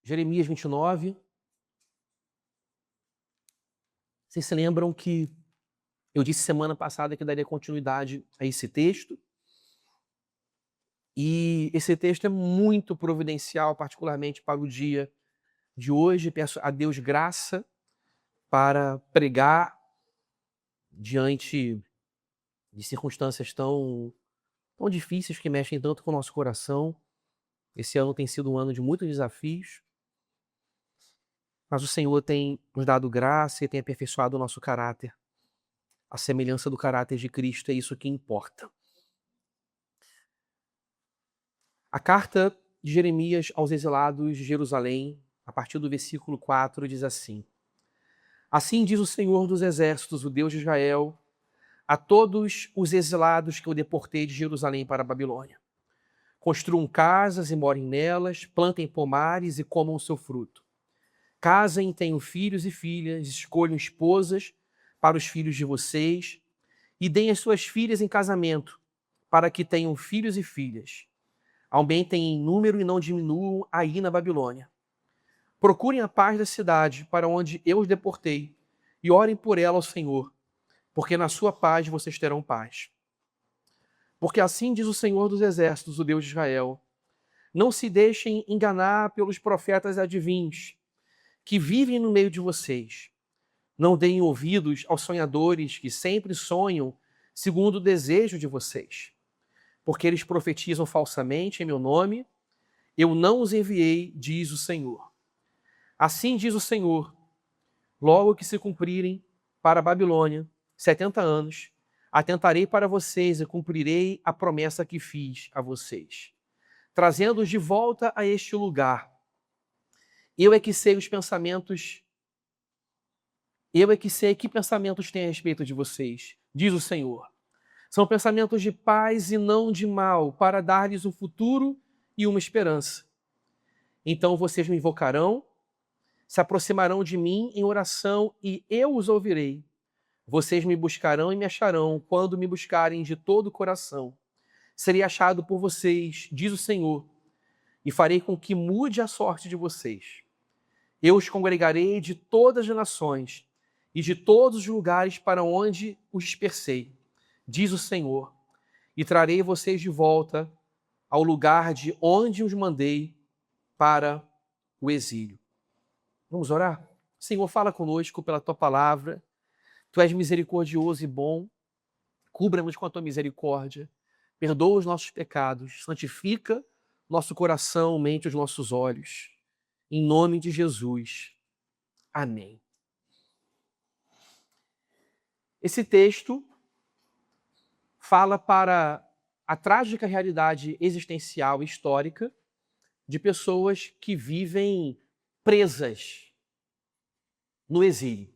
Jeremias 29. Vocês se lembram que eu disse semana passada que daria continuidade a esse texto? E esse texto é muito providencial, particularmente para o dia de hoje. Peço a Deus graça para pregar diante de circunstâncias tão difíceis que mexem tanto com o nosso coração. Esse ano tem sido um ano de muitos desafios, mas o Senhor tem nos dado graça e tem aperfeiçoado o nosso caráter. A semelhança do caráter de Cristo é isso que importa. A carta de Jeremias aos exilados de Jerusalém, a partir do versículo 4, diz assim: Assim diz o Senhor dos Exércitos, o Deus de Israel, a todos os exilados que eu deportei de Jerusalém para a Babilônia. Construam casas e morem nelas, plantem pomares e comam o seu fruto. Casem, tenham filhos e filhas, escolham esposas para os filhos de vocês e deem as suas filhas em casamento, para que tenham filhos e filhas. Aumentem em número e não diminuam aí na Babilônia. Procurem a paz da cidade para onde eu os deportei e orem por ela ao Senhor, porque na sua paz vocês terão paz. Porque assim diz o Senhor dos Exércitos, o Deus de Israel: não se deixem enganar pelos profetas adivinhos que vivem no meio de vocês. Não deem ouvidos aos sonhadores que sempre sonham segundo o desejo de vocês. Porque eles profetizam falsamente em meu nome, eu não os enviei, diz o Senhor. Assim diz o Senhor: logo que se cumprirem para a Babilônia 70 anos, atentarei para vocês e cumprirei a promessa que fiz a vocês, trazendo-os de volta a este lugar. Eu é que sei que pensamentos têm a respeito de vocês, diz o Senhor. São pensamentos de paz e não de mal, para dar-lhes um futuro e uma esperança. Então vocês me invocarão, se aproximarão de mim em oração e eu os ouvirei. Vocês me buscarão e me acharão quando me buscarem de todo o coração. Serei achado por vocês, diz o Senhor, e farei com que mude a sorte de vocês. Eu os congregarei de todas as nações e de todos os lugares para onde os dispersei, diz o Senhor, e trarei vocês de volta ao lugar de onde os mandei para o exílio. Vamos orar? Senhor, fala conosco pela tua palavra. Tu és misericordioso e bom. Cubra-nos com a tua misericórdia. Perdoa os nossos pecados. Santifica nosso coração, mente, os nossos olhos. Em nome de Jesus. Amém. Esse texto fala para a trágica realidade existencial e histórica de pessoas que vivem presas no exílio.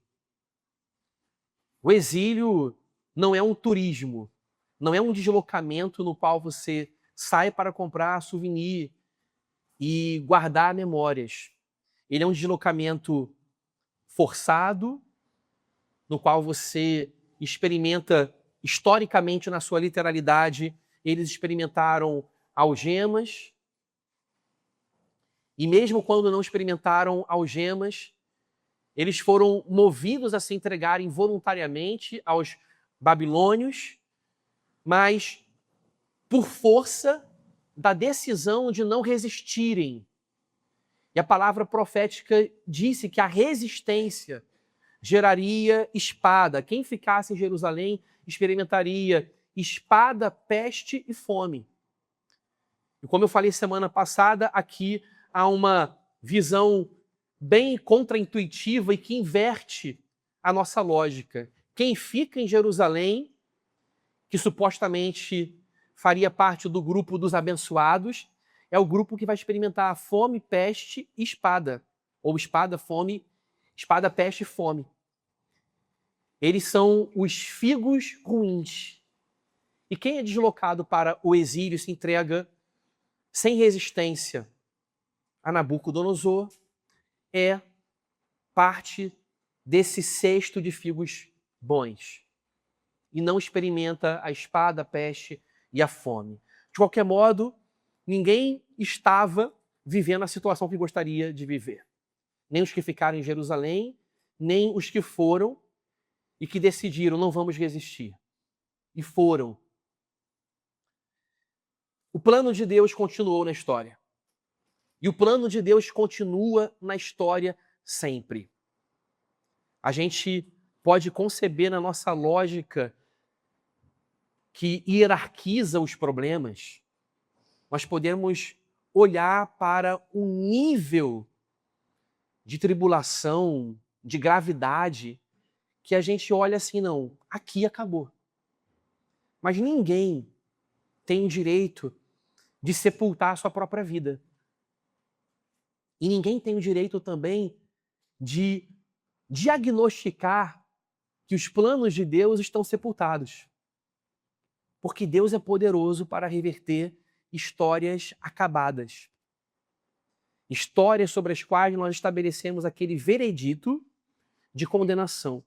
O exílio não é um turismo, não é um deslocamento no qual você sai para comprar souvenir e guardar memórias. Ele é um deslocamento forçado, no qual você experimenta, historicamente, na sua literalidade, eles experimentaram algemas, e mesmo quando não experimentaram algemas, eles foram movidos a se entregarem voluntariamente aos babilônios, mas por força da decisão de não resistirem. E a palavra profética disse que a resistência geraria espada. Quem ficasse em Jerusalém experimentaria espada, peste e fome. E como eu falei semana passada, aqui há uma visão bem contraintuitiva e que inverte a nossa lógica. Quem fica em Jerusalém, que supostamente faria parte do grupo dos abençoados, é o grupo que vai experimentar fome, peste e espada. Ou espada, fome, espada, peste e fome. Eles são os figos ruins. E quem é deslocado para o exílio se entrega sem resistência a Nabucodonosor é parte desse cesto de figos bons. E não experimenta a espada, a peste e a fome. De qualquer modo, ninguém estava vivendo a situação que gostaria de viver. Nem os que ficaram em Jerusalém, nem os que foram e que decidiram, não vamos resistir. E foram. O plano de Deus continuou na história. E o plano de Deus continua na história sempre. A gente pode conceber na nossa lógica que hierarquiza os problemas, nós podemos olhar para um nível de tribulação, de gravidade, que a gente olha assim, não, aqui acabou. Mas ninguém tem o direito de sepultar a sua própria vida. E ninguém tem o direito também de diagnosticar que os planos de Deus estão sepultados. Porque Deus é poderoso para reverter histórias acabadas. Histórias sobre as quais nós estabelecemos aquele veredito de condenação.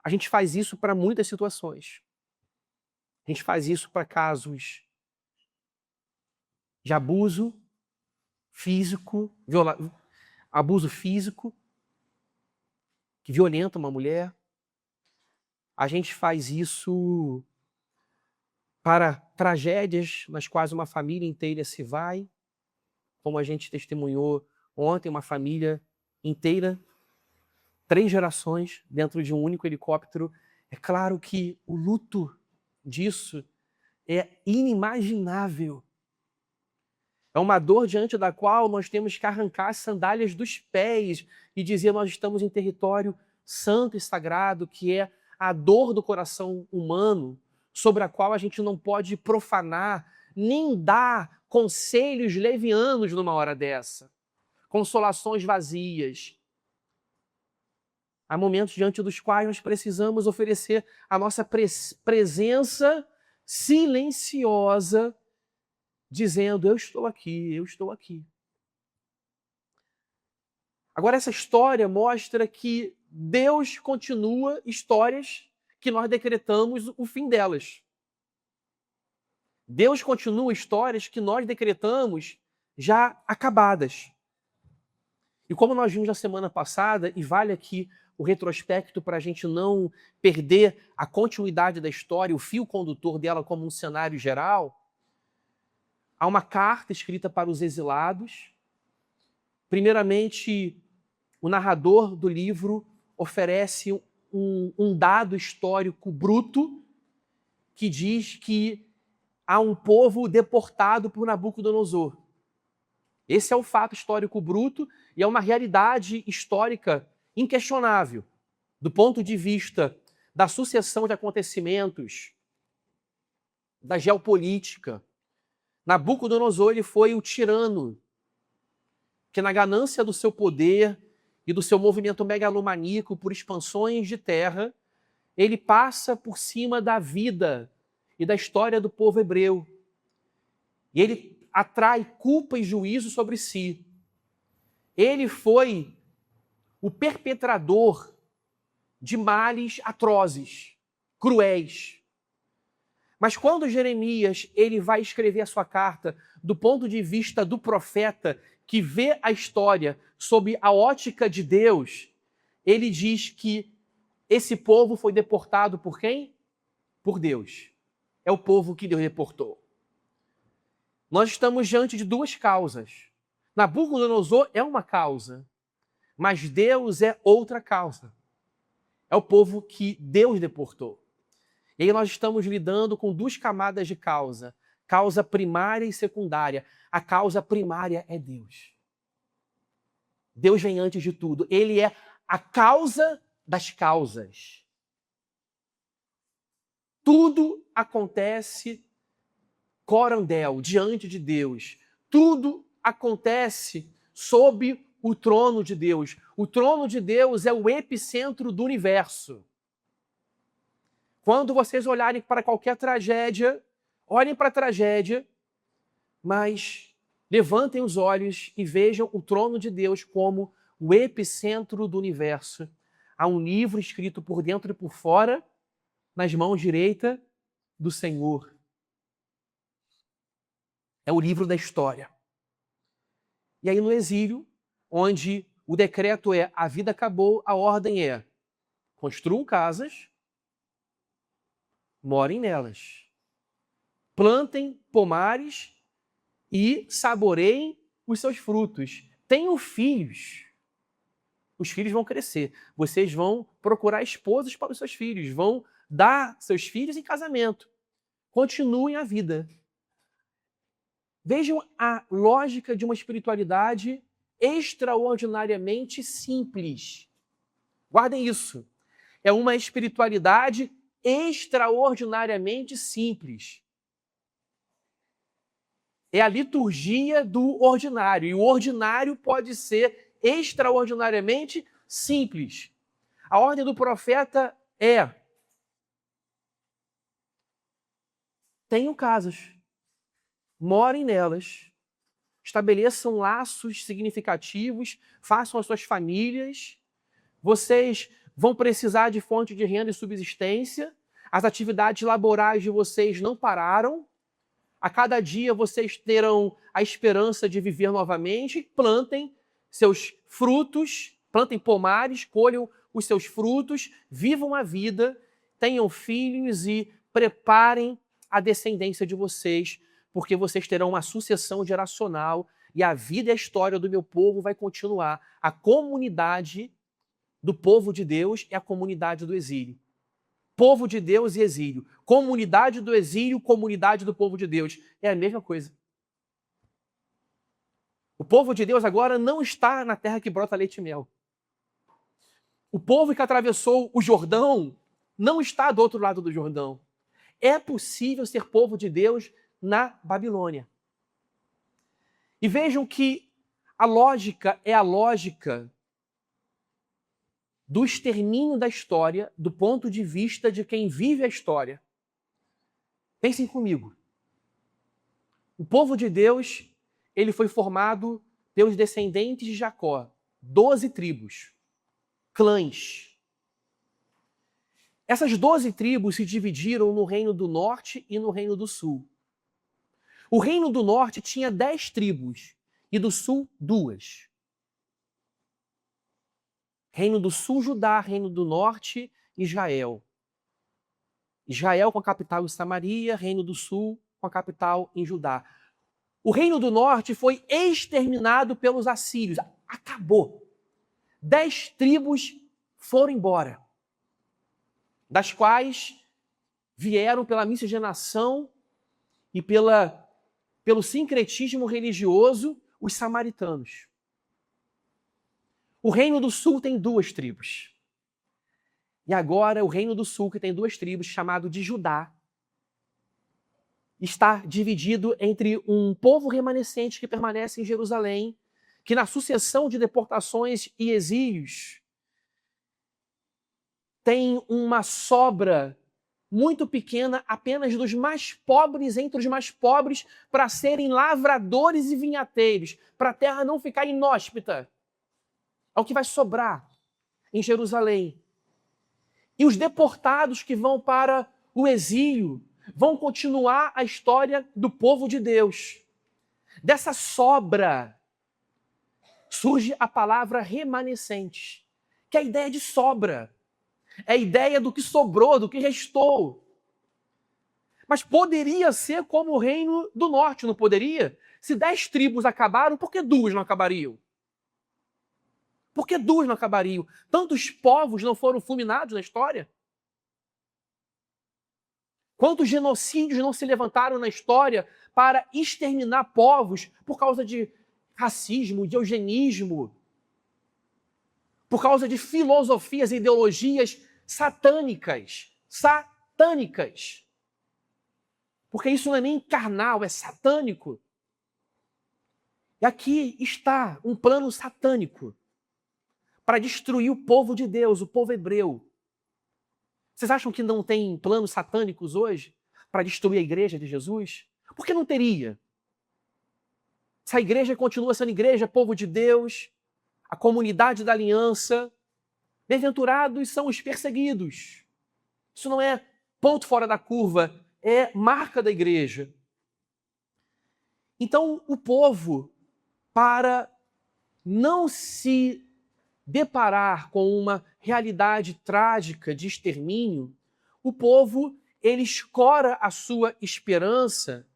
A gente faz isso para muitas situações. A gente faz isso para casos de abuso físico, abuso físico, que violenta uma mulher. A gente faz isso para tragédias nas quais uma família inteira se vai, como a gente testemunhou ontem, uma família inteira, 3 gerações dentro de um único helicóptero. É claro que o luto disso é inimaginável. É uma dor diante da qual nós temos que arrancar as sandálias dos pés e dizer nós estamos em território santo e sagrado, que é a dor do coração humano, sobre a qual a gente não pode profanar, nem dar conselhos levianos numa hora dessa, consolações vazias. Há momentos diante dos quais nós precisamos oferecer a nossa presença silenciosa, dizendo, eu estou aqui, eu estou aqui. Agora, essa história mostra que Deus continua histórias que nós decretamos o fim delas. Deus continua histórias que nós decretamos já acabadas. E como nós vimos na semana passada, e vale aqui o retrospecto para a gente não perder a continuidade da história, o fio condutor dela como um cenário geral, há uma carta escrita para os exilados. Primeiramente, o narrador do livro oferece um dado histórico bruto que diz que há um povo deportado por Nabucodonosor. Esse é o fato histórico bruto e é uma realidade histórica inquestionável, do ponto de vista da sucessão de acontecimentos, da geopolítica. Nabucodonosor ele foi o tirano que, na ganância do seu poder e do seu movimento megalomaníaco por expansões de terra, ele passa por cima da vida e da história do povo hebreu. E ele atrai culpa e juízo sobre si. Ele foi o perpetrador de males atrozes, cruéis. Mas quando Jeremias ele vai escrever a sua carta do ponto de vista do profeta que vê a história sob a ótica de Deus, ele diz que esse povo foi deportado por quem? Por Deus. É o povo que Deus deportou. Nós estamos diante de 2 causas. Nabucodonosor é uma causa, mas Deus é outra causa. É o povo que Deus deportou. E aí nós estamos lidando com 2 camadas de causa. Causa primária e secundária. A causa primária é Deus. Deus vem antes de tudo. Ele é a causa das causas. Tudo acontece corandel, diante de Deus. Tudo acontece sob o trono de Deus. O trono de Deus é o epicentro do universo. Quando vocês olharem para qualquer tragédia, olhem para a tragédia, mas levantem os olhos e vejam o trono de Deus como o epicentro do universo. Há um livro escrito por dentro e por fora, nas mãos direita do Senhor. É o livro da história. E aí no exílio, onde o decreto é a vida acabou, a ordem é construam casas, morem nelas. Plantem pomares e saboreiem os seus frutos. Tenham filhos. Os filhos vão crescer. Vocês vão procurar esposas para os seus filhos. Vão dar seus filhos em casamento. Continuem a vida. Vejam a lógica de uma espiritualidade extraordinariamente simples. Guardem isso. É uma espiritualidade extraordinariamente simples. É a liturgia do ordinário. E o ordinário pode ser extraordinariamente simples. A ordem do profeta é: tenham casas, morem nelas, estabeleçam laços significativos, façam as suas famílias. Vocês vão precisar de fonte de renda e subsistência. As atividades laborais de vocês não pararam. A cada dia vocês terão a esperança de viver novamente. Plantem seus frutos, plantem pomares, colham os seus frutos, vivam a vida, tenham filhos e preparem a descendência de vocês, porque vocês terão uma sucessão geracional e a vida e a história do meu povo vai continuar. A comunidade do povo de Deus é a comunidade do exílio. Povo de Deus e exílio. Comunidade do exílio, comunidade do povo de Deus. É a mesma coisa. O povo de Deus agora não está na terra que brota leite e mel. O povo que atravessou o Jordão não está do outro lado do Jordão. É possível ser povo de Deus na Babilônia. E vejam que a lógica é a lógica do extermínio da história do ponto de vista de quem vive a história. Pensem comigo. O povo de Deus, ele foi formado pelos descendentes de Jacó, 12 tribos, clãs. Essas 12 tribos se dividiram no Reino do Norte e no Reino do Sul. O Reino do Norte tinha 10 tribos e do Sul 2. Reino do Sul, Judá. Reino do Norte, Israel. Israel com a capital em Samaria, Reino do Sul com a capital em Judá. O Reino do Norte foi exterminado pelos assírios. Acabou. 10 tribos foram embora, das quais vieram pela miscigenação e pelo sincretismo religioso os samaritanos. O Reino do Sul tem 2 tribos. E agora o Reino do Sul, que tem 2 tribos, chamado de Judá, está dividido entre um povo remanescente que permanece em Jerusalém, que na sucessão de deportações e exílios tem uma sobra muito pequena, apenas dos mais pobres entre os mais pobres, para serem lavradores e vinhateiros, para a terra não ficar inóspita. É o que vai sobrar em Jerusalém. E os deportados que vão para o exílio vão continuar a história do povo de Deus. Dessa sobra surge a palavra remanescente, que é a ideia de sobra. É a ideia do que sobrou, do que restou. Mas poderia ser como o Reino do Norte, não poderia? Se 10 tribos acabaram, por que 2 não acabariam? Por que 2 não acabariam? Tantos povos não foram fulminados na história? Quantos genocídios não se levantaram na história para exterminar povos por causa de racismo, de eugenismo, por causa de filosofias e ideologias satânicas. Satânicas. Porque isso não é nem carnal, é satânico. E aqui está um plano satânico para destruir o povo de Deus, o povo hebreu. Vocês acham que não tem planos satânicos hoje para destruir a igreja de Jesus? Por que não teria? Se a igreja continua sendo igreja, povo de Deus, a comunidade da aliança, bem-aventurados são os perseguidos. Isso não é ponto fora da curva, é marca da igreja. Então, o povo, para não se deparar com uma realidade trágica de extermínio, o povo ele escora a sua esperança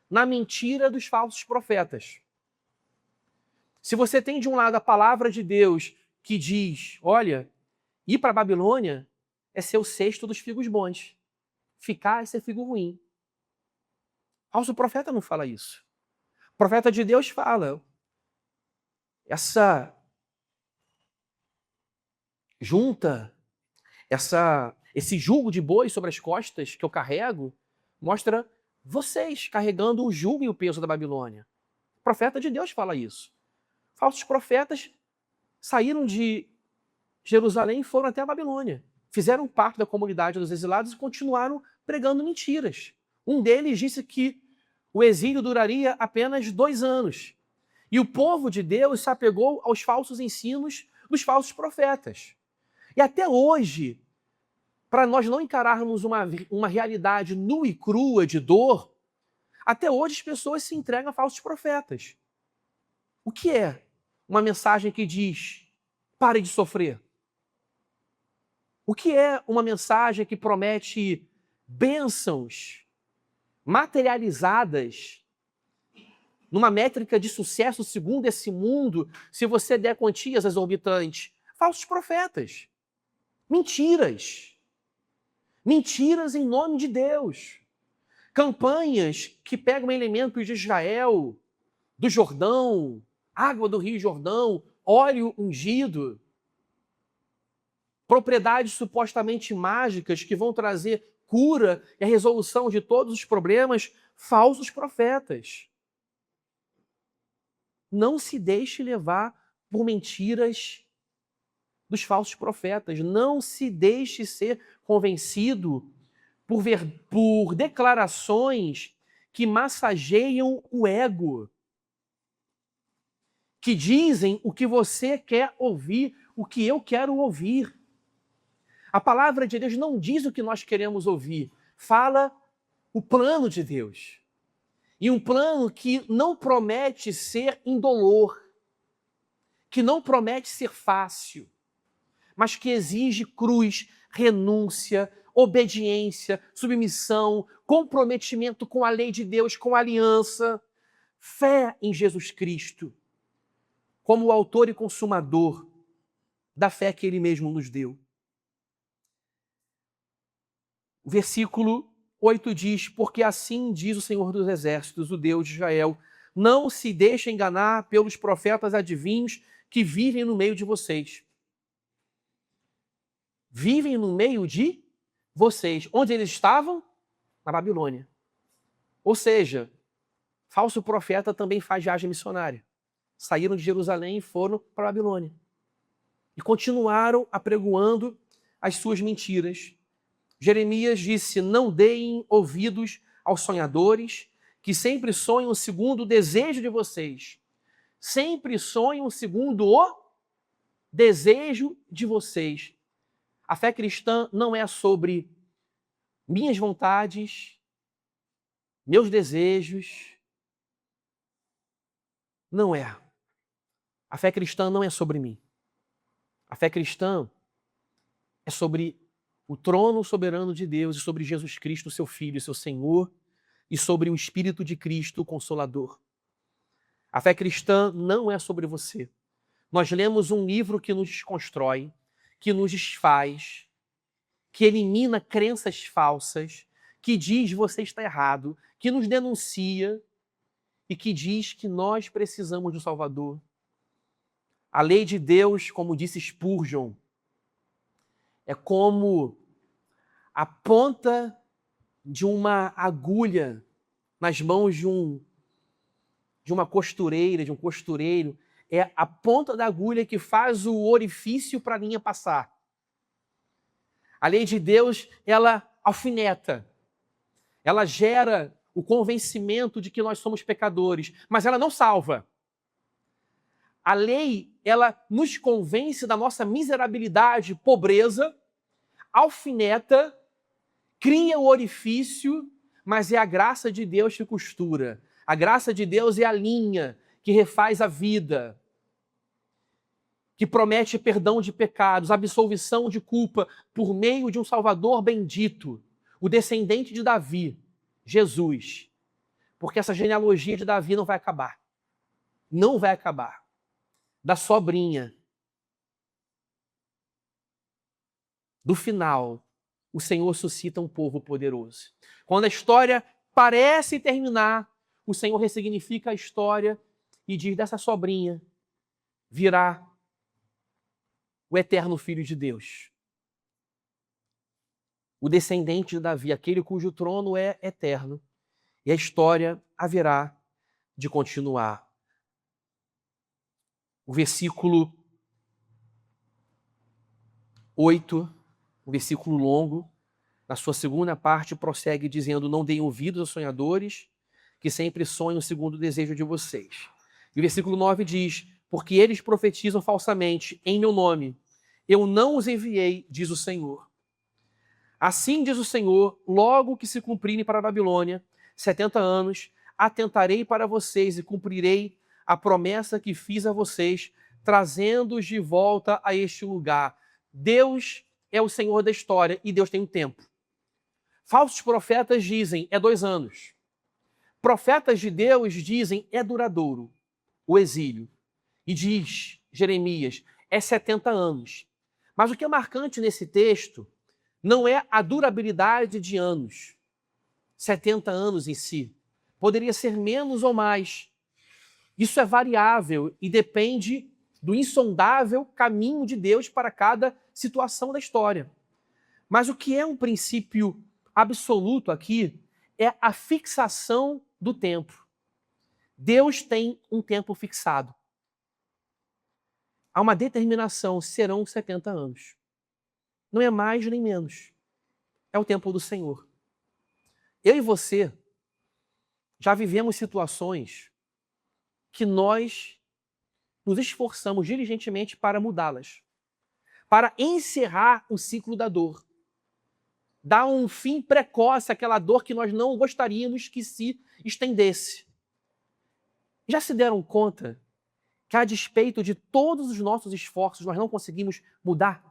na mentira dos falsos profetas. Se você tem de um lado a palavra de Deus que diz, olha, ir para a Babilônia é ser o cesto dos figos bons, ficar é ser figo ruim. Falso profeta não fala isso. O profeta de Deus fala, essa junta, esse jugo de boi sobre as costas que eu carrego, mostra vocês carregando o jugo e o peso da Babilônia. O profeta de Deus fala isso. Falsos profetas saíram de Jerusalém e foram até a Babilônia. Fizeram parte da comunidade dos exilados e continuaram pregando mentiras. Um deles disse que o exílio duraria apenas 2 anos. E o povo de Deus se apegou aos falsos ensinos dos falsos profetas. E até hoje, para nós não encararmos uma realidade nua e crua de dor, até hoje as pessoas se entregam a falsos profetas. O que é uma mensagem que diz, pare de sofrer? O que é uma mensagem que promete bênçãos materializadas numa métrica de sucesso segundo esse mundo, se você der quantias exorbitantes? Falsos profetas. Mentiras. Mentiras em nome de Deus. Campanhas que pegam elementos de Israel, do Jordão, água do Rio Jordão, óleo ungido, propriedades supostamente mágicas que vão trazer cura e a resolução de todos os problemas, falsos profetas. Não se deixe levar por mentiras dos falsos profetas. Não se deixe ser convencido por declarações que massageiam o ego, que dizem o que você quer ouvir, o que eu quero ouvir. A palavra de Deus não diz o que nós queremos ouvir, fala o plano de Deus. E um plano que não promete ser indolor, que não promete ser fácil, mas que exige cruz, renúncia, obediência, submissão, comprometimento com a lei de Deus, com a aliança, fé em Jesus Cristo, como o autor e consumador da fé que Ele mesmo nos deu. O versículo 8 diz, porque assim diz o Senhor dos Exércitos, o Deus de Israel, não se deixe enganar pelos profetas adivinhos que vivem no meio de vocês. Vivem no meio de vocês. Onde eles estavam? Na Babilônia. Ou seja, falso profeta também faz viagem missionária. Saíram de Jerusalém e foram para a Babilônia. E continuaram apregoando as suas mentiras. Jeremias disse, não deem ouvidos aos sonhadores, que sempre sonham segundo o desejo de vocês. Sempre sonham segundo o desejo de vocês. A fé cristã não é sobre minhas vontades, meus desejos. Não é. A fé cristã não é sobre mim. A fé cristã é sobre o trono soberano de Deus e sobre Jesus Cristo, seu Filho, seu Senhor, e sobre o Espírito de Cristo, o Consolador. A fé cristã não é sobre você. Nós lemos um livro que nos desconstrói, que nos desfaz, que elimina crenças falsas, que diz você está errado, que nos denuncia e que diz que nós precisamos de um Salvador. A lei de Deus, como disse Spurgeon, é como a ponta de uma agulha nas mãos de uma costureira, de um costureiro. É a ponta da agulha que faz o orifício para a linha passar. A lei de Deus, ela alfineta. Ela gera o convencimento de que nós somos pecadores, mas ela não salva. A lei, ela nos convence da nossa miserabilidade, pobreza, alfineta, cria o orifício, mas é a graça de Deus que costura. A graça de Deus é a linha que refaz a vida. que promete perdão de pecados, absolvição de culpa por meio de um Salvador bendito, o descendente de Davi, Jesus. Porque essa genealogia de Davi não vai acabar. Não vai acabar. Da sobrinha. Do final, o Senhor suscita um povo poderoso. Quando a história parece terminar, o Senhor ressignifica a história e diz: dessa sobrinha virá o eterno Filho de Deus. O descendente de Davi, aquele cujo trono é eterno. E a história haverá de continuar. O versículo 8, um versículo longo, na sua segunda parte, prossegue dizendo: não deem ouvidos aos sonhadores, que sempre sonham segundo o desejo de vocês. E o versículo 9 diz: porque eles profetizam falsamente em meu nome. Eu não os enviei, diz o Senhor. Assim diz o Senhor, logo que se cumprirem para a Babilônia 70 anos, atentarei para vocês e cumprirei a promessa que fiz a vocês, trazendo-os de volta a este lugar. Deus é o Senhor da história e Deus tem um tempo. Falsos profetas dizem, é 2 anos. Profetas de Deus dizem, é duradouro o exílio. E diz Jeremias, é 70 anos. Mas o que é marcante nesse texto não é a durabilidade de anos, 70 anos em si. Poderia ser menos ou mais. Isso é variável e depende do insondável caminho de Deus para cada situação da história. Mas o que é um princípio absoluto aqui é a fixação do tempo. Deus tem um tempo fixado. Há uma determinação, serão 70 anos. Não é mais nem menos. É o tempo do Senhor. Eu e você já vivemos situações que nós nos esforçamos diligentemente para mudá-las, para encerrar o ciclo da dor, dar um fim precoce àquela dor que nós não gostaríamos que se estendesse. Já se deram conta que, a despeito de todos os nossos esforços, nós não conseguimos mudar?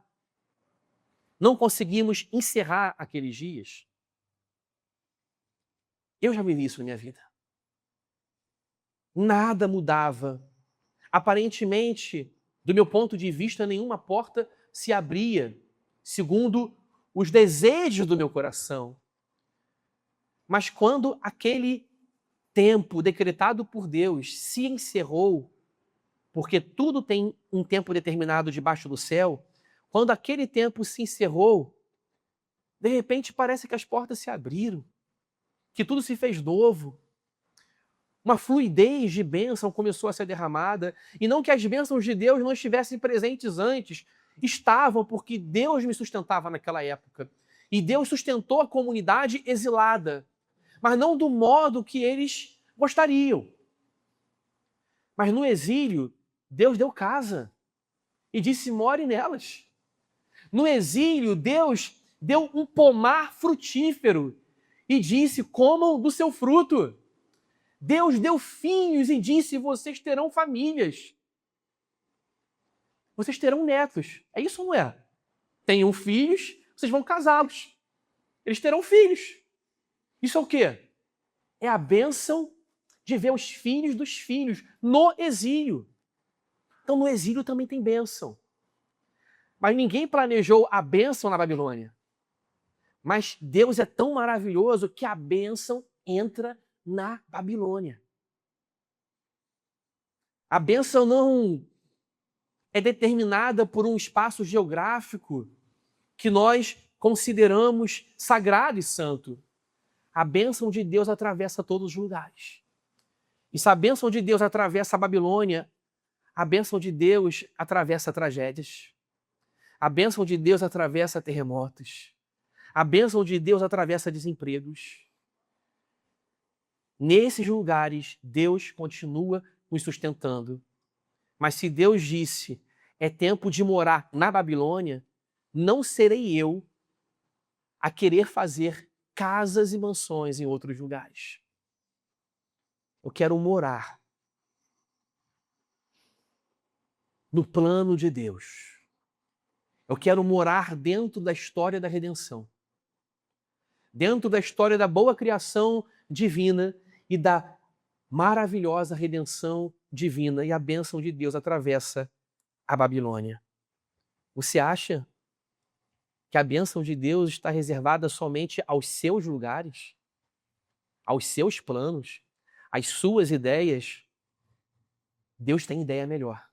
Não conseguimos encerrar aqueles dias? Eu já vivi isso na minha vida. Nada mudava. Aparentemente, do meu ponto de vista, nenhuma porta se abria segundo os desejos do meu coração. Mas quando aquele tempo decretado por Deus se encerrou, porque tudo tem um tempo determinado debaixo do céu, quando aquele tempo se encerrou, de repente parece que as portas se abriram, que tudo se fez novo. Uma fluidez de bênção começou a ser derramada, e não que as bênçãos de Deus não estivessem presentes antes, estavam, porque Deus me sustentava naquela época. E Deus sustentou a comunidade exilada, mas não do modo que eles gostariam. Mas no exílio, Deus deu casa e disse: more nelas. No exílio, Deus deu um pomar frutífero e disse: comam do seu fruto. Deus deu filhos e disse: vocês terão famílias. Vocês terão netos. É isso ou não é? Tenham filhos, vocês vão casá-los. Eles terão filhos. Isso é o quê? É a bênção de ver os filhos dos filhos no exílio. Então no exílio também tem bênção. Mas ninguém planejou a bênção na Babilônia. Mas Deus é tão maravilhoso que a bênção entra na Babilônia. A bênção não é determinada por um espaço geográfico que nós consideramos sagrado e santo. A bênção de Deus atravessa todos os lugares. E se a bênção de Deus atravessa a Babilônia, a bênção de Deus atravessa tragédias. A bênção de Deus atravessa terremotos. A bênção de Deus atravessa desempregos. Nesses lugares, Deus continua nos sustentando. Mas se Deus disse, é tempo de morar na Babilônia, não serei eu a querer fazer casas e mansões em outros lugares. Eu quero morar no plano de Deus. Eu quero morar dentro da história da redenção, dentro da história da boa criação divina e da maravilhosa redenção divina, e a bênção de Deus atravessa a Babilônia. Você acha que a bênção de Deus está reservada somente aos seus lugares, aos seus planos, às suas ideias? Deus tem ideia melhor.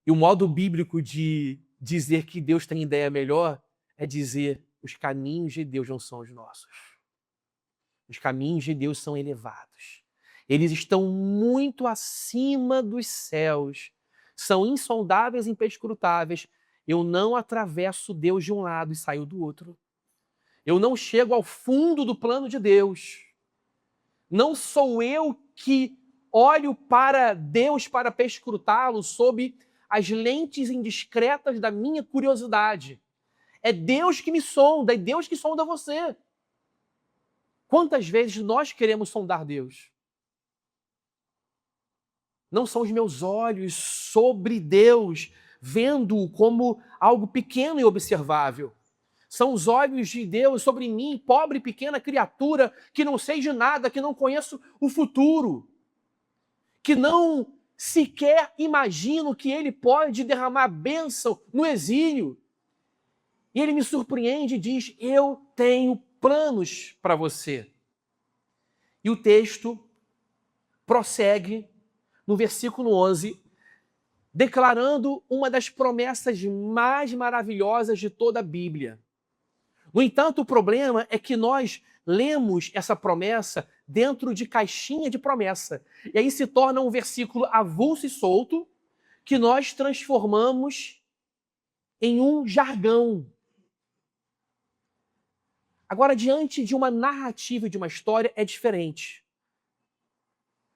E o modo bíblico de dizer que Deus tem ideia melhor é dizer: os caminhos de Deus não são os nossos. Os caminhos de Deus são elevados. Eles estão muito acima dos céus. São insondáveis e imperscrutáveis. Eu não atravesso Deus de um lado e saio do outro. Eu não chego ao fundo do plano de Deus. Não sou eu que olho para Deus para perscrutá-lo sob as lentes indiscretas da minha curiosidade. É Deus que me sonda, é Deus que sonda você. Quantas vezes nós queremos sondar Deus? Não são os meus olhos sobre Deus, vendo-o como algo pequeno e observável. São os olhos de Deus sobre mim, pobre pequena criatura, que não sei de nada, que não conheço o futuro, que não sequer imagino que Ele pode derramar bênção no exílio. E Ele me surpreende e diz: eu tenho planos para você. E o texto prossegue no versículo 11, declarando uma das promessas mais maravilhosas de toda a Bíblia. No entanto, o problema é que nós lemos essa promessa dentro de caixinha de promessa. E aí se torna um versículo avulso e solto que nós transformamos em um jargão. Agora, diante de uma narrativa e de uma história, é diferente.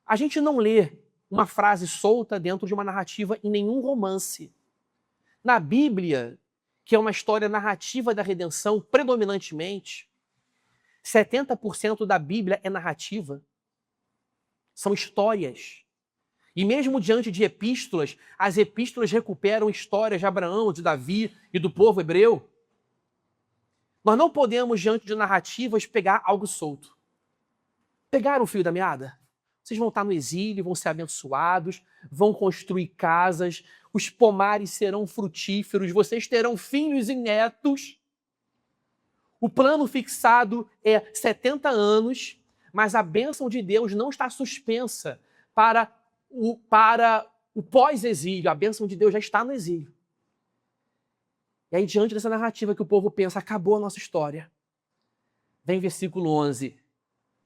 A gente não lê uma frase solta dentro de uma narrativa em nenhum romance. Na Bíblia, que é uma história narrativa da redenção predominantemente, 70% da Bíblia é narrativa. São histórias. E mesmo diante de epístolas, as epístolas recuperam histórias de Abraão, de Davi e do povo hebreu. Nós não podemos, diante de narrativas, pegar algo solto. Pegaram o fio da meada? Vocês vão estar no exílio, vão ser abençoados, vão construir casas, os pomares serão frutíferos, vocês terão filhos e netos. O plano fixado é 70 anos, mas a bênção de Deus não está suspensa para o pós-exílio. A bênção de Deus já está no exílio. E aí, diante dessa narrativa que o povo pensa, acabou a nossa história. Vem versículo 11.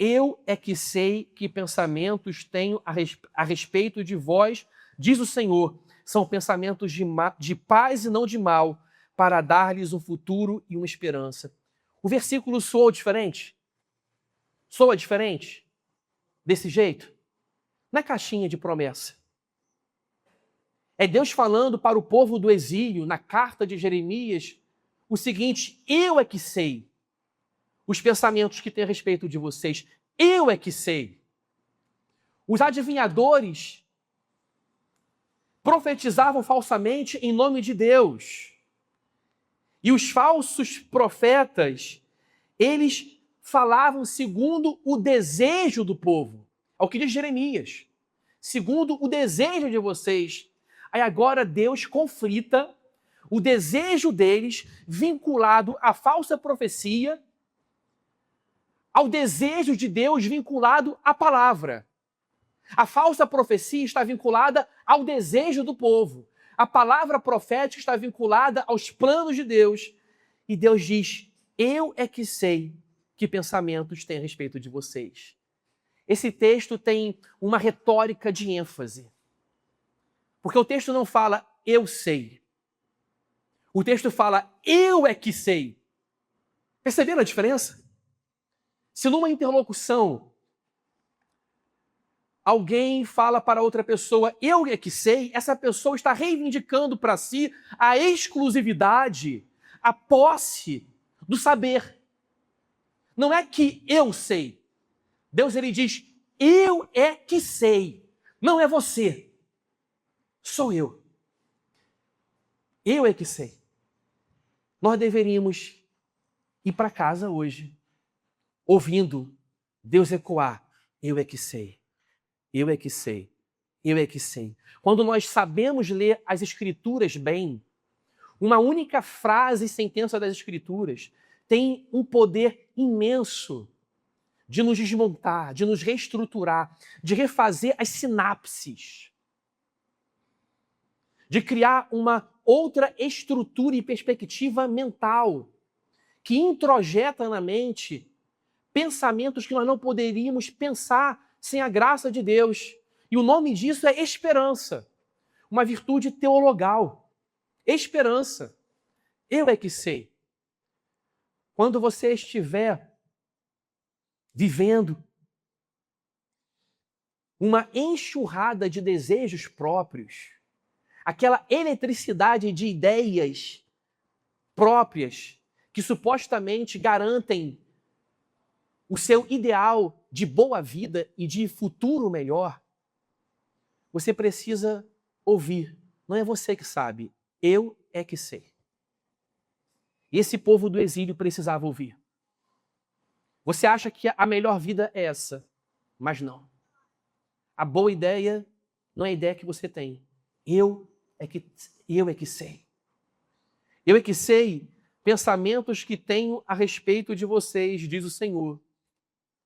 Eu é que sei que pensamentos tenho a respeito de vós, diz o Senhor. São pensamentos de paz e não de mal, para dar-lhes um futuro e uma esperança. O versículo soa diferente? Soa diferente? Desse jeito? Na caixinha de promessa. É Deus falando para o povo do exílio, na carta de Jeremias, o seguinte: eu é que sei os pensamentos que têm a respeito de vocês. Eu é que sei. Os adivinhadores profetizavam falsamente em nome de Deus. E os falsos profetas, eles falavam segundo o desejo do povo. É o que diz Jeremias. Segundo o desejo de vocês. Aí agora Deus conflita o desejo deles vinculado à falsa profecia ao desejo de Deus vinculado à palavra. A falsa profecia está vinculada ao desejo do povo. A palavra profética está vinculada aos planos de Deus. E Deus diz: eu é que sei que pensamentos têm a respeito de vocês. Esse texto tem uma retórica de ênfase. Porque o texto não fala eu sei. O texto fala eu é que sei. Perceberam a diferença? Se numa interlocução alguém fala para outra pessoa eu é que sei, essa pessoa está reivindicando para si a exclusividade, a posse do saber. Não é que eu sei. Deus ele diz eu é que sei. Não é você, sou eu. Eu é que sei. Nós deveríamos ir para casa hoje, ouvindo Deus ecoar: eu é que sei, eu é que sei, eu é que sei. Quando nós sabemos ler as Escrituras bem, uma única frase e sentença das Escrituras tem um poder imenso de nos desmontar, de nos reestruturar, de refazer as sinapses, de criar uma outra estrutura e perspectiva mental que introjeta na mente pensamentos que nós não poderíamos pensar sem a graça de Deus. E o nome disso é esperança, uma virtude teologal. Esperança. Eu é que sei. Quando você estiver vivendo uma enxurrada de desejos próprios, aquela eletricidade de ideias próprias que supostamente garantem o seu ideal de boa vida e de futuro melhor, você precisa ouvir. Não é você que sabe, eu é que sei. E esse povo do exílio precisava ouvir. Você acha que a melhor vida é essa, mas não. A boa ideia não é a ideia que você tem. Eu é que sei. Eu é que sei pensamentos que tenho a respeito de vocês, diz o Senhor.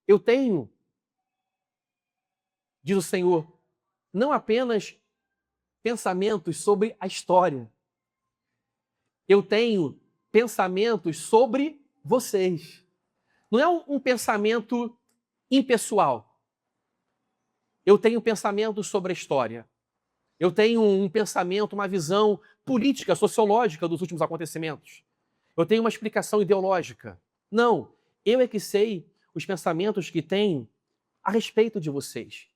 Eu tenho, diz o Senhor, não apenas pensamentos sobre a história. Eu tenho pensamentos sobre vocês. Não é um pensamento impessoal. Eu tenho pensamentos sobre a história. Eu tenho um pensamento, uma visão política, sociológica dos últimos acontecimentos. Eu tenho uma explicação ideológica. Não, eu é que sei os pensamentos que tenho a respeito de vocês.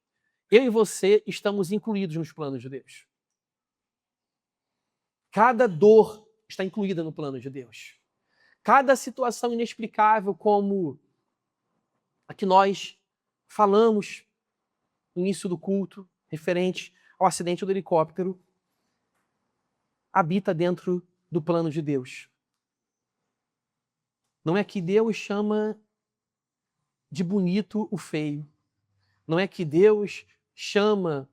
Eu e você estamos incluídos nos planos de Deus. Cada dor está incluída no plano de Deus. Cada situação inexplicável, como a que nós falamos no início do culto, referente ao acidente do helicóptero, habita dentro do plano de Deus. Não é que Deus chama de bonito o feio. Não é que Deus chama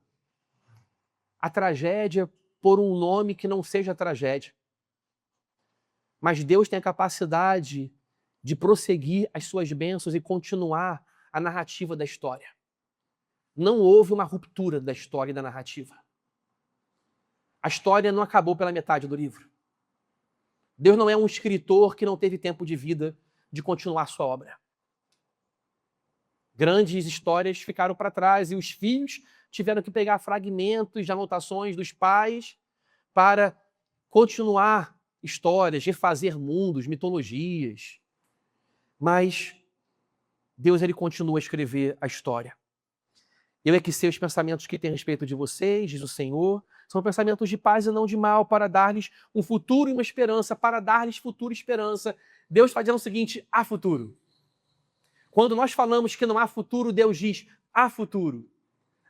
a tragédia por um nome que não seja tragédia. Mas Deus tem a capacidade de prosseguir as suas bênçãos e continuar a narrativa da história. Não houve uma ruptura da história e da narrativa. A história não acabou pela metade do livro. Deus não é um escritor que não teve tempo de vida de continuar sua obra. Grandes histórias ficaram para trás e os filhos tiveram que pegar fragmentos de anotações dos pais para continuar histórias, refazer mundos, mitologias. Mas Deus, ele continua a escrever a história. Eu é que sei os pensamentos que tem a respeito de vocês, diz o Senhor. São pensamentos de paz e não de mal, para dar-lhes um futuro e uma esperança, para dar-lhes futuro e esperança. Deus está dizendo o seguinte: há futuro. Quando nós falamos que não há futuro, Deus diz: há futuro.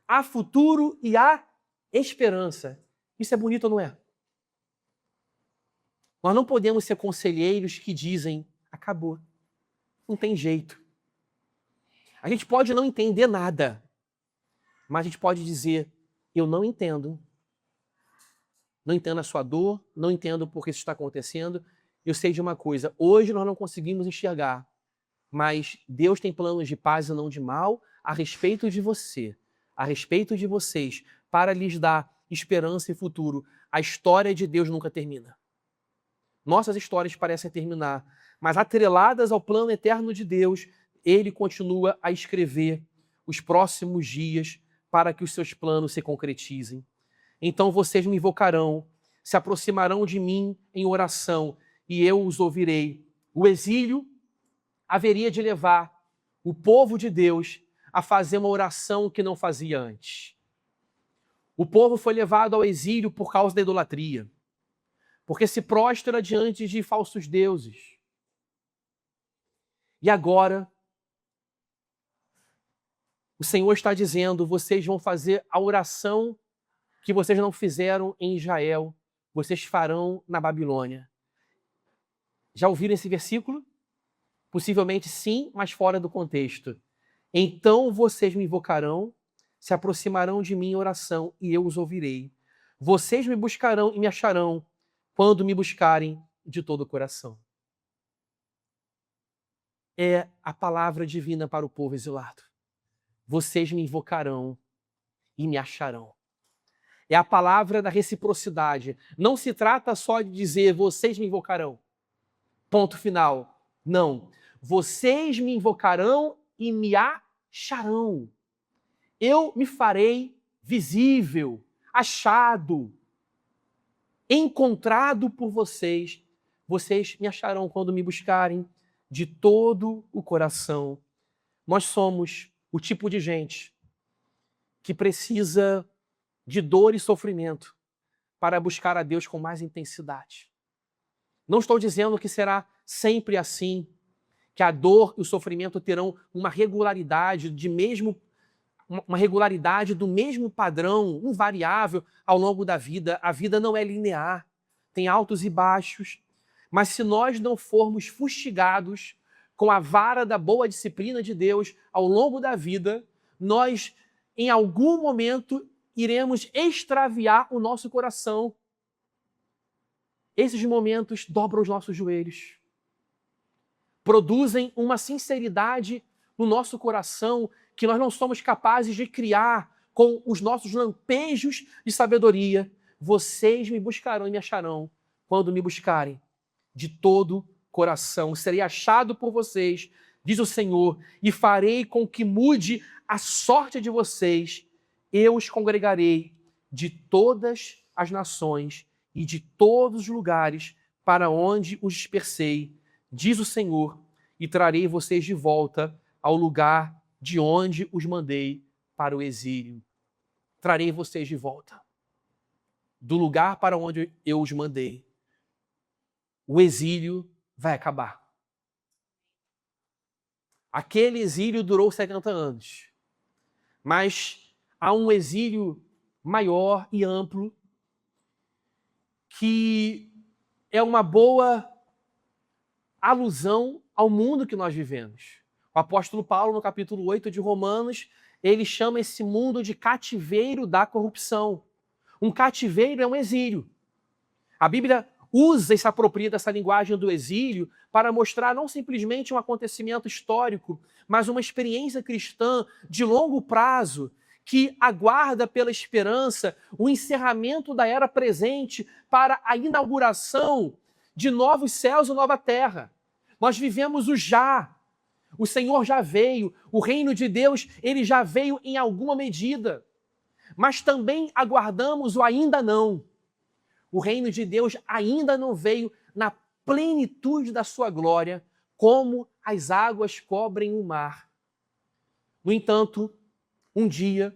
Há futuro e há esperança. Isso é bonito ou não é? Nós não podemos ser conselheiros que dizem: acabou, não tem jeito. A gente pode não entender nada, mas a gente pode dizer: eu não entendo. Não entendo a sua dor, não entendo por que isso está acontecendo. Eu sei de uma coisa: hoje nós não conseguimos enxergar, mas Deus tem planos de paz e não de mal a respeito de você, a respeito de vocês, para lhes dar esperança e futuro. A história de Deus nunca termina. Nossas histórias parecem terminar, mas atreladas ao plano eterno de Deus, Ele continua a escrever os próximos dias para que os seus planos se concretizem. Então vocês me invocarão, se aproximarão de mim em oração, e eu os ouvirei. O exílio haveria de levar o povo de Deus a fazer uma oração que não fazia antes. O povo foi levado ao exílio por causa da idolatria, porque se prostra diante de falsos deuses. E agora, O Senhor está dizendo, vocês vão fazer a oração que vocês não fizeram em Israel, vocês farão na Babilônia. Já ouviram esse versículo? Possivelmente sim, mas fora do contexto. Então vocês me invocarão, se aproximarão de mim em oração e eu os ouvirei. Vocês me buscarão e me acharão quando me buscarem de todo o coração. É a palavra divina para o povo exilado. Vocês me invocarão e me acharão. É a palavra da reciprocidade. Não se trata só de dizer vocês me invocarão. Ponto final. Não. Vocês me invocarão e me acharão. Eu me farei visível, achado, encontrado por vocês. Vocês me acharão quando me buscarem de todo o coração. Nós somos o tipo de gente que precisa de dor e sofrimento para buscar a Deus com mais intensidade. Não estou dizendo que será sempre assim, que a dor e o sofrimento terão uma regularidade do mesmo padrão, invariável ao longo da vida. A vida não é linear, tem altos e baixos. Mas se nós não formos fustigados com a vara da boa disciplina de Deus ao longo da vida, nós, em algum momento, iremos extraviar o nosso coração. Esses momentos dobram os nossos joelhos, produzem uma sinceridade no nosso coração que nós não somos capazes de criar com os nossos lampejos de sabedoria. Vocês me buscarão e me acharão quando me buscarem de todo coração. Serei achado por vocês, diz o Senhor, e farei com que mude a sorte de vocês. Eu os congregarei de todas as nações e de todos os lugares para onde os dispersei, diz o Senhor, e trarei vocês de volta ao lugar de onde os mandei para o exílio. Trarei vocês de volta do lugar para onde eu os mandei. O exílio vai acabar. Aquele exílio durou 70 anos, mas há um exílio maior e amplo que é uma boa alusão ao mundo que nós vivemos. O apóstolo Paulo, no capítulo 8 de Romanos, ele chama esse mundo de cativeiro da corrupção. Um cativeiro é um exílio. A Bíblia usa e se apropria dessa linguagem do exílio para mostrar não simplesmente um acontecimento histórico, mas uma experiência cristã de longo prazo que aguarda pela esperança o encerramento da era presente para a inauguração de novos céus e nova terra. Nós vivemos o já. O Senhor já veio, o reino de Deus, ele já veio em alguma medida. Mas também aguardamos o ainda não. O reino de Deus ainda não veio na plenitude da sua glória, como as águas cobrem o mar. No entanto, um dia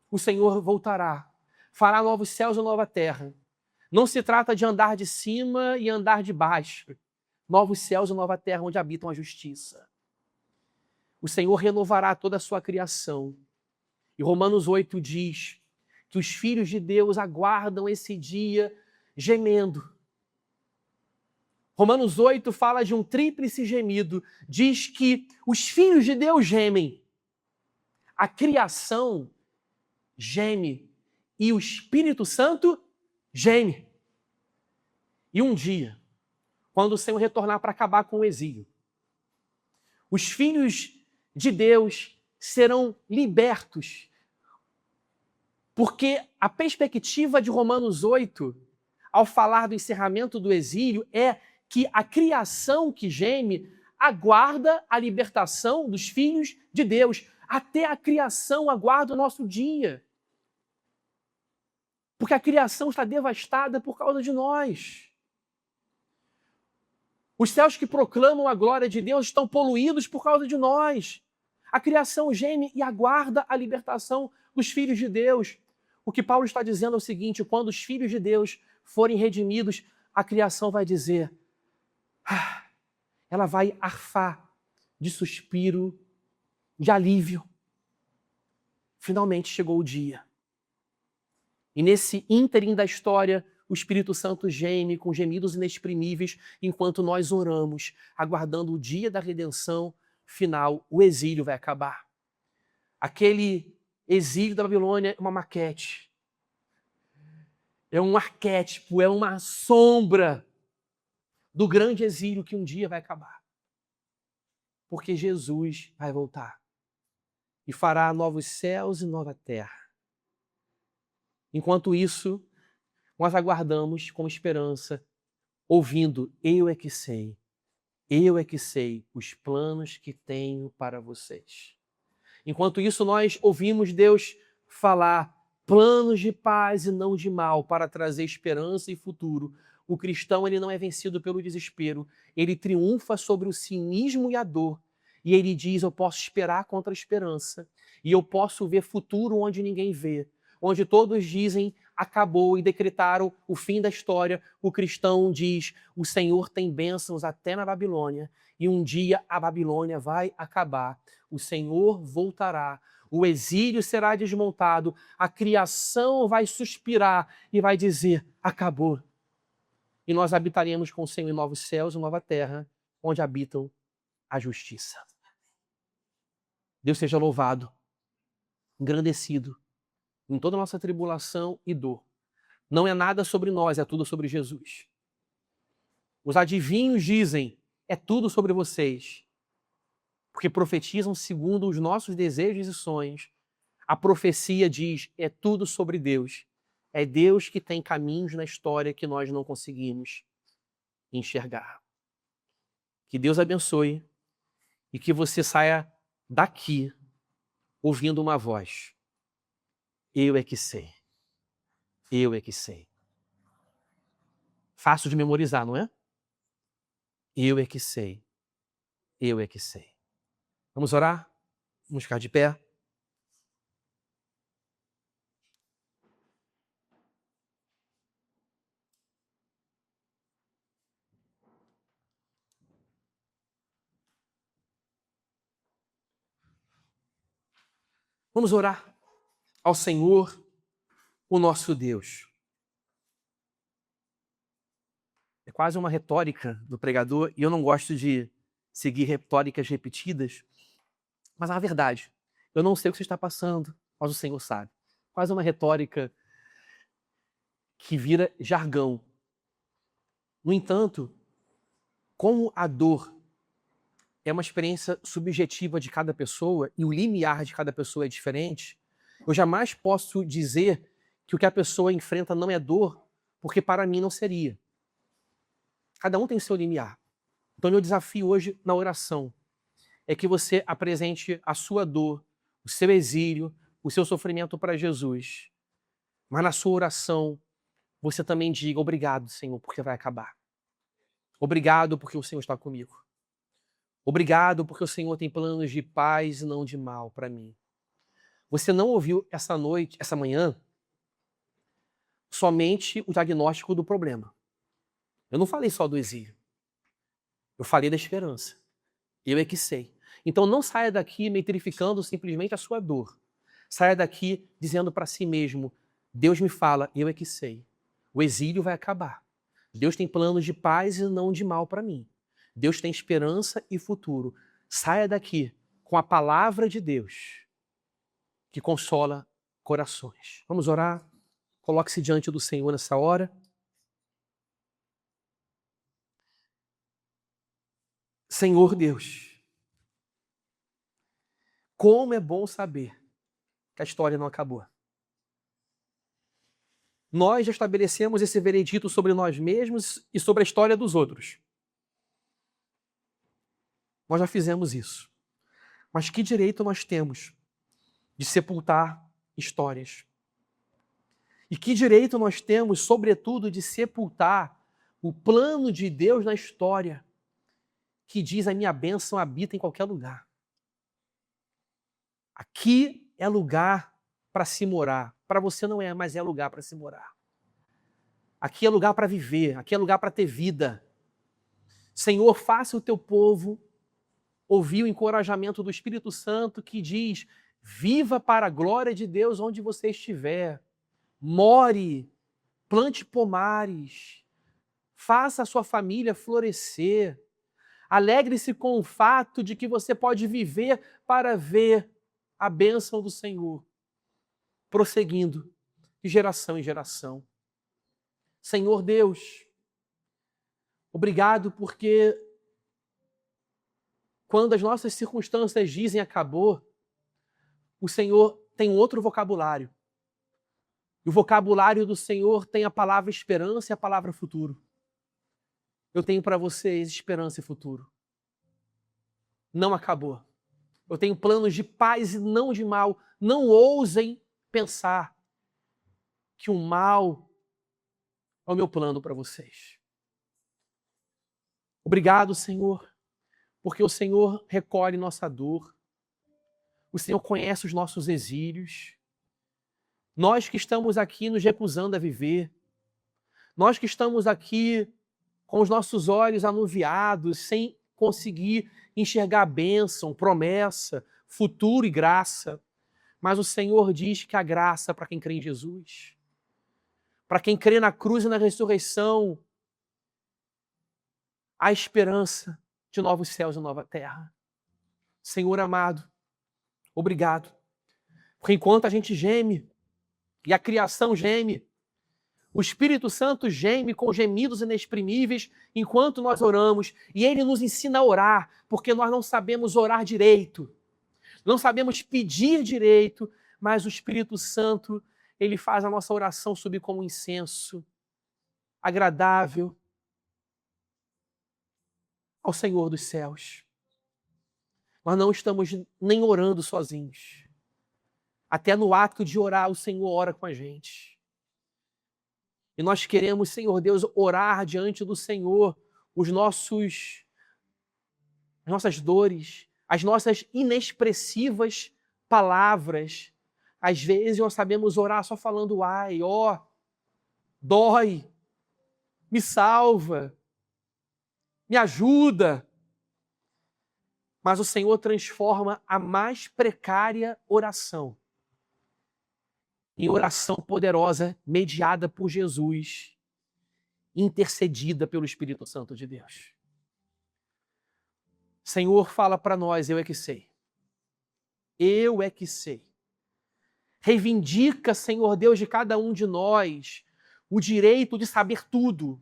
o Senhor voltará, fará novos céus e nova terra. Não se trata de andar de cima e andar de baixo. Novos céus e nova terra onde habitam a justiça. O Senhor renovará toda a sua criação. E Romanos 8 diz que os filhos de Deus aguardam esse dia gemendo. Romanos 8 fala de um tríplice gemido. Diz que os filhos de Deus gemem. A criação geme. E o Espírito Santo geme. E um dia, quando o Senhor retornar para acabar com o exílio, os filhos de Deus serão libertos. Porque a perspectiva de Romanos 8, ao falar do encerramento do exílio, é que a criação que geme aguarda a libertação dos filhos de Deus. Até a criação aguarda o nosso dia. Porque a criação está devastada por causa de nós. Os céus que proclamam a glória de Deus estão poluídos por causa de nós. A criação geme e aguarda a libertação dos filhos de Deus. O que Paulo está dizendo é o seguinte: quando os filhos de Deus forem redimidos, a criação vai dizer, ela vai arfar de suspiro, de alívio. Finalmente chegou o dia. E nesse ínterim da história, o Espírito Santo geme com gemidos inexprimíveis enquanto nós oramos, aguardando o dia da redenção final. O exílio vai acabar. Aquele exílio da Babilônia é uma maquete. É um arquétipo, é uma sombra do grande exílio que um dia vai acabar. Porque Jesus vai voltar e fará novos céus e nova terra. Enquanto isso, nós aguardamos com esperança, ouvindo: eu é que sei os planos que tenho para vocês. Enquanto isso, nós ouvimos Deus falar planos de paz e não de mal para trazer esperança e futuro. O cristão, ele não é vencido pelo desespero, ele triunfa sobre o cinismo e a dor. E ele diz: eu posso esperar contra a esperança e eu posso ver futuro onde ninguém vê, onde todos dizem acabou e decretaram o fim da história. O cristão diz: o Senhor tem bênçãos até na Babilônia e um dia a Babilônia vai acabar. O Senhor voltará, o exílio será desmontado, a criação vai suspirar e vai dizer: acabou. E nós habitaremos com o Senhor em novos céus e nova terra, onde habitam a justiça. Deus seja louvado, engrandecido em toda a nossa tribulação e dor. Não é nada sobre nós, é tudo sobre Jesus. Os adivinhos dizem: é tudo sobre vocês, porque profetizam segundo os nossos desejos e sonhos. A profecia diz: é tudo sobre Deus. É Deus que tem caminhos na história que nós não conseguimos enxergar. Que Deus abençoe e que você saia daqui ouvindo uma voz: eu é que sei. Eu é que sei. Fácil de memorizar, não é? Eu é que sei. Eu é que sei. Vamos orar? Vamos ficar de pé? Vamos orar ao Senhor, o nosso Deus. É quase uma retórica do pregador, e eu não gosto de seguir retóricas repetidas, mas é a verdade. Eu não sei o que você está passando, mas o Senhor sabe. Quase uma retórica que vira jargão. No entanto, como a dor é uma experiência subjetiva de cada pessoa e o limiar de cada pessoa é diferente, eu jamais posso dizer que o que a pessoa enfrenta não é dor, porque para mim não seria. Cada um tem o seu limiar. Então, meu desafio hoje na oração é que você apresente a sua dor, o seu exílio, o seu sofrimento para Jesus. Mas na sua oração, você também diga: obrigado, Senhor, porque vai acabar. Obrigado porque o Senhor está comigo. Obrigado porque o Senhor tem planos de paz e não de mal para mim. Você não ouviu essa noite, essa manhã, somente o diagnóstico do problema. Eu não falei só do exílio. Eu falei da esperança. Eu é que sei. Então não saia daqui metrificando simplesmente a sua dor. Saia daqui dizendo para si mesmo: Deus me fala, eu é que sei. O exílio vai acabar. Deus tem planos de paz e não de mal para mim. Deus tem esperança e futuro. Saia daqui com a palavra de Deus que consola corações. Vamos orar? Coloque-se diante do Senhor nessa hora. Senhor Deus, como é bom saber que a história não acabou. Nós já estabelecemos esse veredito sobre nós mesmos e sobre a história dos outros. Nós já fizemos isso. Mas que direito nós temos de sepultar histórias? E que direito nós temos, sobretudo, de sepultar o plano de Deus na história, que diz: a minha bênção habita em qualquer lugar. Aqui é lugar para se morar. Para você não é, mas é lugar para se morar. Aqui é lugar para viver, aqui é lugar para ter vida. Senhor, faça o teu povo ouvir o encorajamento do Espírito Santo que diz: Viva para a glória de Deus onde você estiver. More, plante pomares, faça a sua família florescer. Alegre-se com o fato de que você pode viver para ver a bênção do Senhor, prosseguindo de geração em geração. Senhor Deus, obrigado porque quando as nossas circunstâncias dizem acabou, o Senhor tem um outro vocabulário. E o vocabulário do Senhor tem a palavra esperança e a palavra futuro. Eu tenho para vocês esperança e futuro. Não acabou. Eu tenho planos de paz e não de mal. Não ousem pensar que o mal é o meu plano para vocês. Obrigado, Senhor, porque o Senhor recolhe nossa dor. O Senhor conhece os nossos exílios. Nós que estamos aqui nos recusando a viver. Nós que estamos aqui com os nossos olhos anuviados, sem conseguir enxergar bênção, promessa, futuro e graça. Mas o Senhor diz que a graça para quem crê em Jesus, para quem crê na cruz e na ressurreição, há esperança de novos céus e nova terra. Senhor amado, obrigado. Porque enquanto a gente geme, e a criação geme, o Espírito Santo geme com gemidos inexprimíveis enquanto nós oramos. E Ele nos ensina a orar, porque nós não sabemos orar direito. Não sabemos pedir direito, mas o Espírito Santo, Ele faz a nossa oração subir como um incenso agradável ao Senhor dos céus. Nós não estamos nem orando sozinhos. Até no ato de orar, o Senhor ora com a gente. E nós queremos, Senhor Deus, orar diante do Senhor as nossas dores, as nossas inexpressivas palavras. Às vezes nós sabemos orar só falando ai, ó, dói, me salva, me ajuda. Mas o Senhor transforma a mais precária oração em oração poderosa, mediada por Jesus, intercedida pelo Espírito Santo de Deus. Senhor, fala para nós, eu é que sei. Eu é que sei. Reivindica, Senhor Deus, de cada um de nós o direito de saber tudo,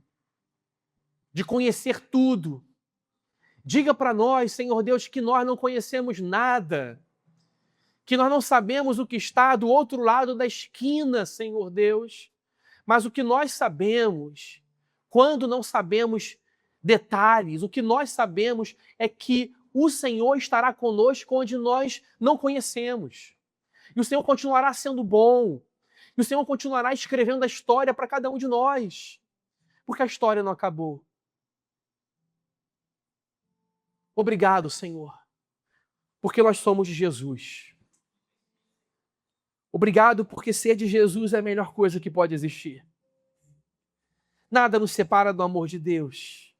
de conhecer tudo. Diga para nós, Senhor Deus, que nós não conhecemos nada, que nós não sabemos o que está do outro lado da esquina, Senhor Deus. Mas o que nós sabemos, quando não sabemos detalhes, o que nós sabemos é que o Senhor estará conosco onde nós não conhecemos. E o Senhor continuará sendo bom. E o Senhor continuará escrevendo a história para cada um de nós. Porque a história não acabou. Obrigado, Senhor, porque nós somos de Jesus. Obrigado porque ser de Jesus é a melhor coisa que pode existir. Nada nos separa do amor de Deus.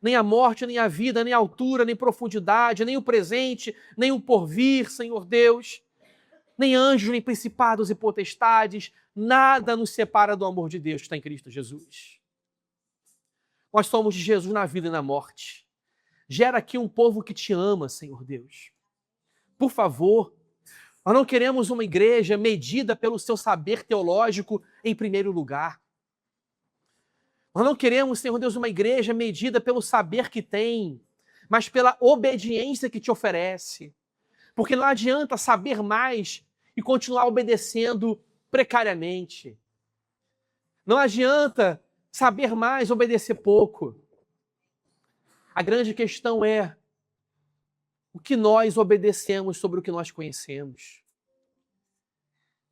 Nem a morte, nem a vida, nem a altura, nem profundidade, nem o presente, nem o porvir, Senhor Deus. Nem anjos, nem principados e potestades. Nada nos separa do amor de Deus que está em Cristo Jesus. Nós somos de Jesus na vida e na morte. Gera aqui um povo que te ama, Senhor Deus. Por favor, nós não queremos uma igreja medida pelo seu saber teológico em primeiro lugar. Nós não queremos, Senhor Deus, uma igreja medida pelo saber que tem, mas pela obediência que te oferece. Porque não adianta saber mais e continuar obedecendo precariamente. Não adianta saber mais e obedecer pouco. A grande questão é o que nós obedecemos sobre o que nós conhecemos.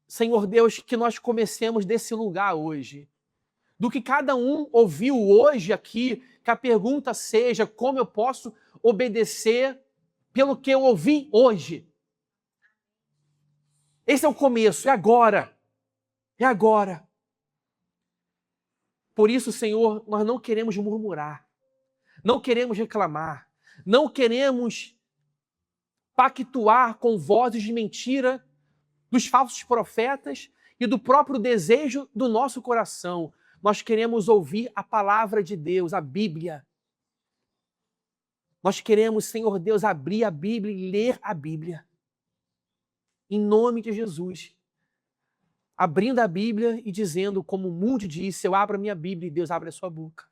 Senhor Deus, que nós comecemos desse lugar hoje. Do que cada um ouviu hoje aqui, que a pergunta seja como eu posso obedecer pelo que eu ouvi hoje. Esse é o começo, é agora. É agora. Por isso, Senhor, nós não queremos murmurar. Não queremos reclamar, não queremos pactuar com vozes de mentira dos falsos profetas e do próprio desejo do nosso coração. Nós queremos ouvir a palavra de Deus, a Bíblia. Nós queremos, Senhor Deus, abrir a Bíblia e ler a Bíblia. Em nome de Jesus. Abrindo a Bíblia e dizendo, como Moody disse, eu abro a minha Bíblia e Deus abre a sua boca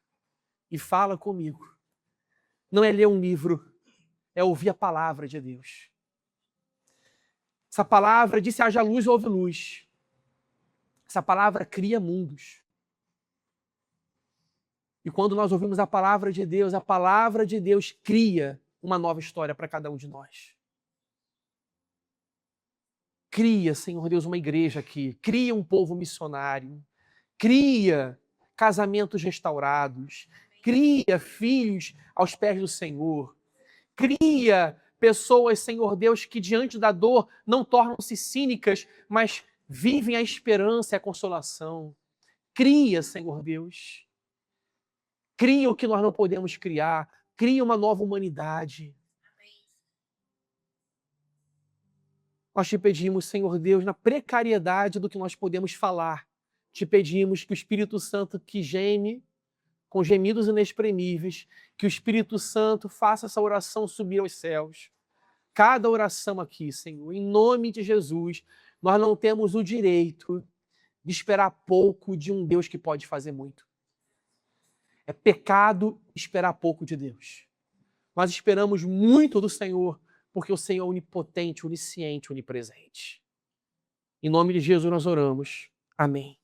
e fala comigo. Não é ler um livro, é ouvir a palavra de Deus. Essa palavra disse, haja luz, houve luz. Essa palavra cria mundos. E quando nós ouvimos a palavra de Deus cria uma nova história para cada um de nós. Cria, Senhor Deus, uma igreja aqui. Cria um povo missionário. Cria casamentos restaurados. Cria filhos aos pés do Senhor. Cria pessoas, Senhor Deus, que diante da dor não tornam-se cínicas, mas vivem a esperança e a consolação. Cria, Senhor Deus. Cria o que nós não podemos criar. Cria uma nova humanidade. Nós te pedimos, Senhor Deus, na precariedade do que nós podemos falar, te pedimos que o Espírito Santo que geme, com gemidos inexprimíveis, que o Espírito Santo faça essa oração subir aos céus. Cada oração aqui, Senhor, em nome de Jesus, nós não temos o direito de esperar pouco de um Deus que pode fazer muito. É pecado esperar pouco de Deus. Nós esperamos muito do Senhor, porque o Senhor é onipotente, onisciente, onipresente. Em nome de Jesus nós oramos. Amém.